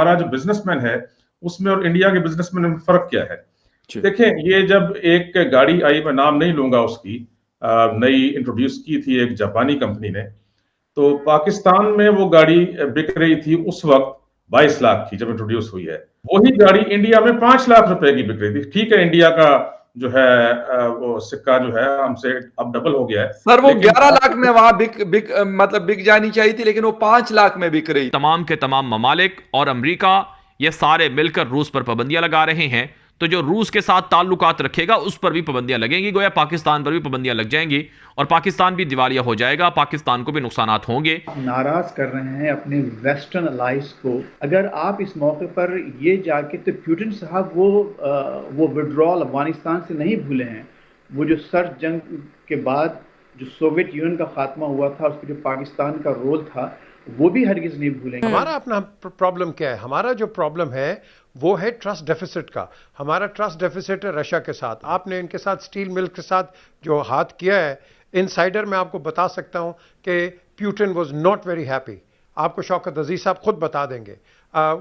हमारा जो बिजनेसमैन है उसमें और इंडिया के बिजनेसमैन में फर्क क्या है। जी। देखें, ये जब एक गाड़ी आई, मैं नाम नहीं लूंगा उसकी, नई इंट्रोड्यूस की थी एक जापानी कंपनी ने, तो पाकिस्तान में वो गाड़ी बिक रही थी उस वक्त 22 लाख की, जब इंट्रोड्यूस हुई है। वही गाड़ी इंडिया में 5 लाख रुपए की बिक रही थी। ठीक है, इंडिया का जो है वो सिक्का जो है हमसे अब डबल हो गया है, सर वो लेकिन 11 लाख में वहां मतलब बिक जानी चाहिए थी, लेकिन वो 5 लाख में बिक रही। तमाम के तमाम ममालिक और अमेरिका ये सारे मिलकर रूस पर पाबंदियां लगा रहे हैं, तो जो रूस के साथ ताल्लुकात रखेगा उस पर भी पाबंदियां लगेंगी, गोया पाकिस्तान पर भी पाबंदियां लग जाएंगी और पाकिस्तान भी दिवालिया हो जाएगा, पाकिस्तान को भी नुकसानात होंगे। नाराज कर रहे हैं अपने वेस्टर्न अलाइज को। अगर आप इस मौके पर ये जाके, तो पुतिन साहब वो विड्रॉल अफगानिस्तान से नहीं भूले हैं। वो जो सर्द जंग के बाद जो सोवियत यूनियन का खात्मा हुआ था, उसमें जो पाकिस्तान का रोल था, वो भी हरगिज नहीं भूलेंगे। हमारा अपना प्रॉब्लम क्या है? हमारा जो प्रॉब्लम है वो है ट्रस्ट डेफिसिट का। हमारा ट्रस्ट डेफिसिट है रशिया के साथ। आपने इनके साथ स्टील मिल के साथ जो हाथ किया है, इनसाइडर में आपको बता सकता हूं कि Putin was not very happy. आपको शौकत अजीज साहब खुद बता देंगे।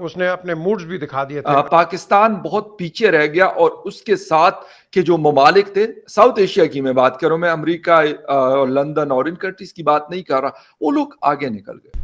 उसने अपने मूड्स भी दिखा दिए थे। पाकिस्तान बहुत पीछे रह गया और उसके साथ के जो ममालिक थे, साउथ एशिया की मैं बात कर रहा हूं, मैं अमेरिका और लंदन और इन कंट्रीज की बात नहीं कर रहा, वो लोग आगे निकल गए।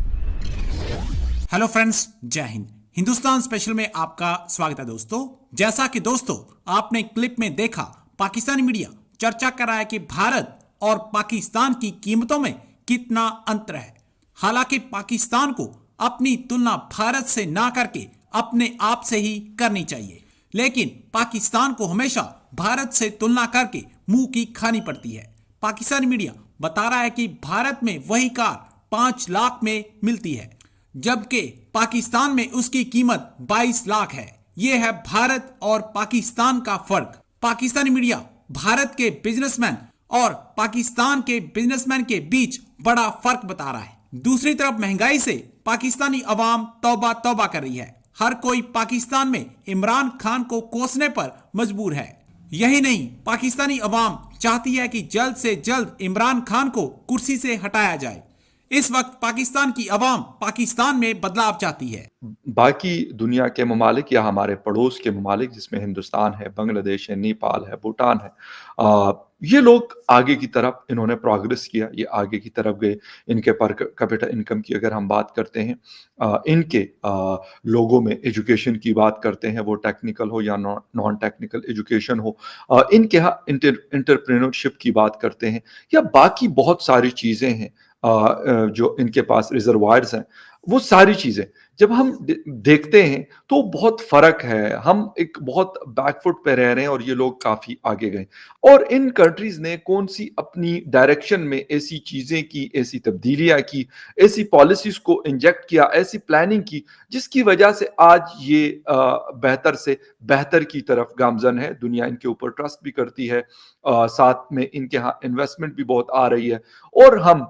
हेलो फ्रेंड्स, जय हिंद। हिंदुस्तान स्पेशल में आपका स्वागत है दोस्तों। जैसा कि दोस्तों आपने क्लिप में देखा, पाकिस्तानी मीडिया चर्चा कर रहा है कि भारत और पाकिस्तान की कीमतों में कितना अंतर है। हालांकि पाकिस्तान को अपनी तुलना भारत से ना करके अपने आप से ही करनी चाहिए, लेकिन पाकिस्तान को हमेशा भारत से तुलना करके मुंह की खानी पड़ती है। पाकिस्तानी मीडिया बता रहा है कि भारत में वही कार 5 लाख में मिलती है, जबकि पाकिस्तान में उसकी कीमत 22 लाख है। यह है भारत और पाकिस्तान का फर्क। पाकिस्तानी मीडिया भारत के बिजनेसमैन और पाकिस्तान के बिजनेसमैन के बीच बड़ा फर्क बता रहा है। दूसरी तरफ महंगाई से पाकिस्तानी अवाम तौबा तौबा कर रही है। हर कोई पाकिस्तान में इमरान खान को कोसने पर मजबूर है। यही नहीं, पाकिस्तानी अवाम चाहती है कि जल्द से जल्द इमरान खान को कुर्सी से हटाया जाए। इस वक्त पाकिस्तान की अवाम पाकिस्तान में बदलाव चाहती है। बाकी दुनिया के ममालिक या हमारे पड़ोस के ममालिक, जिसमें हिंदुस्तान है, बांग्लादेश है, नेपाल है, भूटान है, ये लोग आगे की तरफ इन्होंने प्रोग्रेस किया, ये आगे की तरफ गए। इनके पर कैपिटा इनकम की अगर हम बात करते हैं, इनके लोगों में एजुकेशन की बात करते हैं, वो टेक्निकल हो या नॉन टेक्निकल एजुकेशन हो, इनके यहाँ इंटरप्रेन्योरशिप की बात करते हैं, या बाकी बहुत सारी चीज़ें हैं जो इनके पास रिजर्वायर्स हैं, वो सारी चीजें जब हम देखते हैं तो बहुत फर्क है। हम एक बहुत बैकफुट पे रह रहे हैं और ये लोग काफी आगे गए। और इन कंट्रीज ने कौन सी अपनी डायरेक्शन में ऐसी चीजें की, ऐसी तब्दीलियां की, ऐसी पॉलिसीज को इंजेक्ट किया, ऐसी प्लानिंग की, जिसकी वजह से आज ये बेहतर से बेहतर की तरफ गामजन है। दुनिया इनके ऊपर ट्रस्ट भी करती है, साथ में इनके यहाँ इन्वेस्टमेंट भी बहुत आ रही है। और हम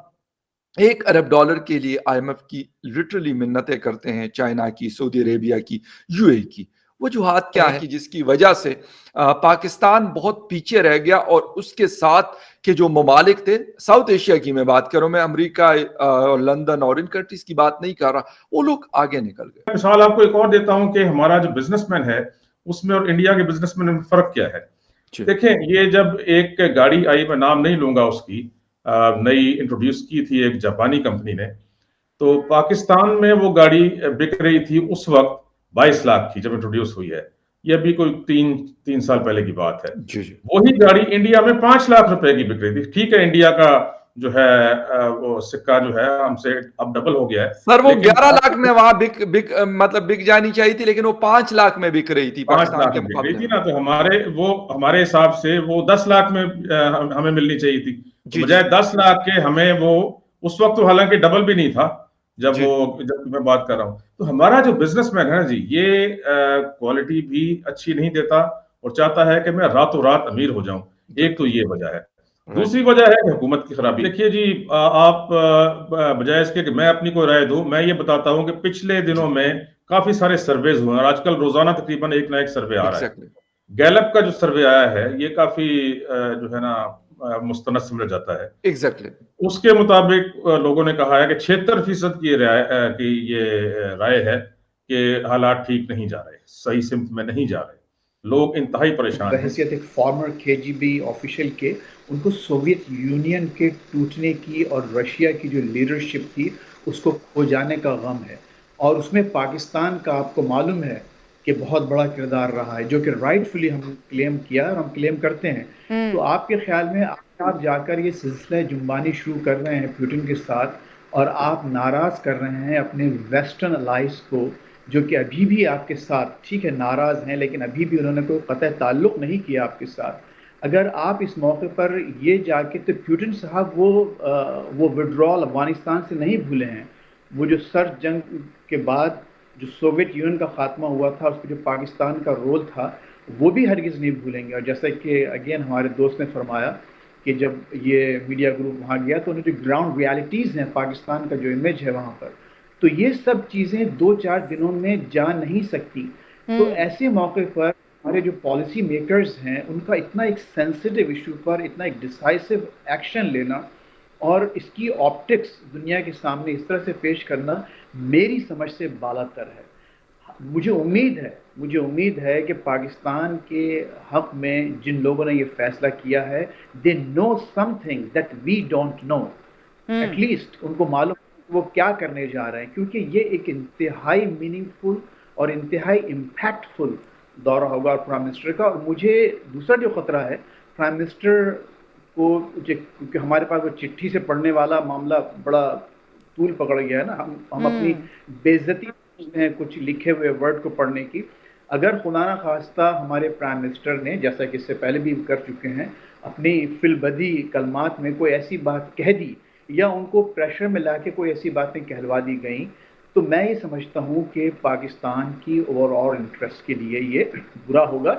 $1 अरब के लिए IMF की लिटरली मिन्नतें करते हैं, चाइना की, सऊदी अरेबिया की, UAE की। वजूहात क्या है कि जिसकी वजह से पाकिस्तान बहुत पीछे रह गया और उसके साथ के जो ममालिक थे, साउथ एशिया की मैं बात कर रहा हूं, मैं अमेरिका और लंदन और इन कंट्रीज की बात नहीं कर रहा, वो लोग आगे निकल गए। मिसाल आपको एक और देता हूं कि हमारा जो बिजनेसमैन है उसमें और इंडिया के बिजनेसमैन में फर्क क्या है। देखें, ये जब एक गाड़ी आई, मैं नाम नहीं लूंगा उसकी, नई इंट्रोड्यूस की थी एक जापानी कंपनी ने, तो पाकिस्तान में वो गाड़ी बिक रही थी उस वक्त 22 लाख की, जब इंट्रोड्यूस हुई है। ये अभी कोई तीन साल पहले की बात है। वही गाड़ी इंडिया में 5 लाख रुपए की बिक रही थी। ठीक है, इंडिया का जो है वो सिक्का जो है हमसे अब डबल हो गया है। सर वो 11 लाख में वहां मतलब बिक जानी चाहिए थी, लेकिन वो 5 लाख में बिक रही थी। 5 लाख में बिक रही थी ना, तो हमारे हिसाब से वो 10 लाख में हमें मिलनी चाहिए थी, बजाय 10 लाख के हमें वो उस वक्त तो हालांकि डबल भी नहीं था जब मैं बात कर रहा हूं। तो हमारा जो बिजनेसमैन है जी, ये क्वालिटी भी अच्छी नहीं देता और चाहता है कि मैं रातों रात अमीर हो जाऊं। एक तो ये वजह है। दूसरी वजह है हुकूमत की खराबी। देखिए जी, आप बजाय इसके कि मैं अपनी कोई राय दूं, मैं ये बताता हूं कि पिछले दिनों में काफी सारे सर्वेज हुए और आजकल रोजाना तकरीबन एक ना एक सर्वे आ रहा है। गैलप का जो सर्वे आया है, ये काफी जो है ना मुस्तनद समझा जाता है। एग्जैक्टली उसके मुताबिक लोगों ने कहा है कि 76% की ये राय है कि हालात ठीक नहीं जा रहे, सही सिमत में नहीं जा रहे, लोग इंतहाई परेशान हैं। बहैसियत एक फॉर्मर केजीबी ऑफिशियल के, उनको सोवियत यूनियन के टूटने की और रशिया की जो लीडरशिप थी उसको खो जाने का गम है, और उसमें पाकिस्तान का आपको मालूम है कि बहुत बड़ा किरदार रहा है, जो कि राइटफुली हम क्लेम किया और हम क्लेम करते हैं। तो आपके ख्याल में आप जाकर ये सिलसिला जुम्बानी शुरू कर रहे हैं पुतिन के साथ, और आप नाराज़ कर रहे हैं अपने वेस्टर्न अलाइज को, जो कि अभी भी आपके साथ, ठीक है नाराज़ हैं लेकिन अभी भी उन्होंने कोई क़तई ताल्लुक़ नहीं किया आपके साथ। अगर आप इस मौके पर ये जाके, तो पुतिन साहब वो विड्रॉल अफ़गानिस्तान से नहीं भूले हैं। वो जो सर्द जंग के बाद जो सोवियत यूनियन का ख़ात्मा हुआ था, उसमें जो पाकिस्तान का रोल था, वो भी हरगिज़ नहीं भूलेंगे। और जैसा कि अगेन हमारे दोस्त ने फरमाया कि जब ये मीडिया ग्रुप वहाँ गया तो उन्हें जो ग्राउंड रियलिटीज़ हैं पाकिस्तान का जो इमेज है वहाँ पर, तो ये सब चीज़ें 2-4 दिनों में जा नहीं सकती। तो ऐसे मौके पर हमारे जो पॉलिसी मेकर्स हैं उनका इतना एक सेंसिटिव इशू पर इतना एक डिसाइसिव एक्शन लेना और इसकी ऑप्टिक्स दुनिया के सामने इस तरह से पेश करना मेरी समझ से बालातर है। मुझे उम्मीद है कि पाकिस्तान के हक़ में जिन लोगों ने ये फैसला किया है, they know something that we don't know, at least उनको मालूम वो क्या करने जा रहे हैं, क्योंकि ये एक इंतहाई मीनिंगफुल और इंतहाई इम्पैक्टफुल दौरा होगा प्राइम मिनिस्टर का। और मुझे दूसरा जो ख़तरा है प्राइम मिनिस्टर को, क्योंकि हमारे पास वो चिट्ठी से पढ़ने वाला मामला बड़ा तूल पकड़ गया है ना, हम अपनी बेइज्जती में कुछ लिखे हुए वर्ड को पढ़ने की। अगर खुदा ना खास्ता हमारे प्राइम मिनिस्टर ने, जैसा कि इससे पहले भी कर चुके हैं, अपनी फिलबदी कलमात में कोई ऐसी बात कह दी या उनको प्रेशर में लाके कोई ऐसी बातें कहलवा दी गई, तो मैं ये समझता हूँ कि पाकिस्तान की ओवरऑल इंटरेस्ट के लिए ये बुरा होगा।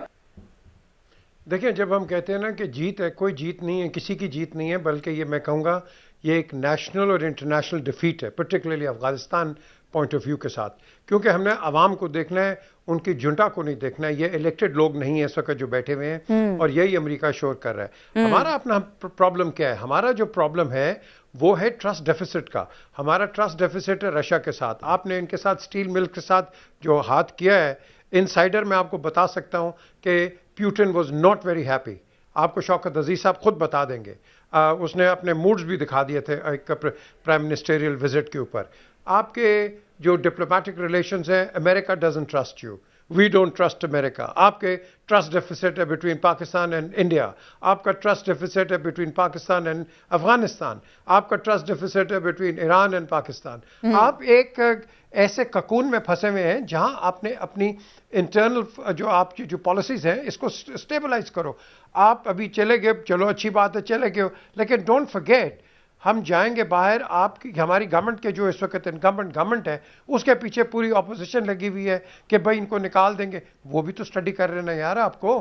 देखिए, जब हम कहते हैं ना कि जीत है, कोई जीत नहीं है, किसी की जीत नहीं है, बल्कि ये मैं कहूँगा ये एक नेशनल और इंटरनेशनल डिफीट है, particularly Afghanistan point of view के साथ, क्योंकि हमने आवाम को देखना है, उनकी जुंटा को नहीं देखना है। ये इलेक्टेड लोग नहीं है इस वक्त जो बैठे हुए हैं, और यही अमेरिका शोर कर रहा है। हमारा अपना प्रॉब्लम क्या है? हमारा जो प्रॉब्लम है वो है ट्रस्ट डेफिसिट का। हमारा ट्रस्ट डेफिसिट है रशिया के साथ। आपने इनके साथ स्टील मिल के साथ जो हाथ किया है, इनसाइडर में आपको बता सकता हूं कि Putin was not very happy. आपको शौकत अजीज साहब खुद बता देंगे। उसने अपने मूड्स भी दिखा दिए थे एक प्राइम मिनिस्टेरियल विजिट के ऊपर। आपके जो डिप्लोमेटिक रिलेशंस हैं, America doesn't trust you, we don't trust America. आपके ट्रस्ट डेफिसिट है बिटवीन पाकिस्तान एंड इंडिया। आपका ट्रस्ट डेफिसिट है बिटवीन पाकिस्तान एंड अफगानिस्तान। आपका ट्रस्ट डेफिसिट है बिटवीन ईरान एंड पाकिस्तान। आप एक ऐसे ककून में फंसे हुए हैं जहां आपने अपनी इंटरनल जो आपकी जो पॉलिसीज हैं इसको स्टेबलाइज करो। आप अभी चले गए, चलो अच्छी बात है, चले गए, लेकिन डोंट फॉरगेट हम जाएंगे बाहर। आपकी हमारी गवर्नमेंट के जो इस वक्त इनकम्बेंट गवर्नमेंट है उसके पीछे पूरी ऑपोजिशन लगी हुई है कि भाई इनको निकाल देंगे। वो भी तो स्टडी कर रहे हैं ना यार। आपको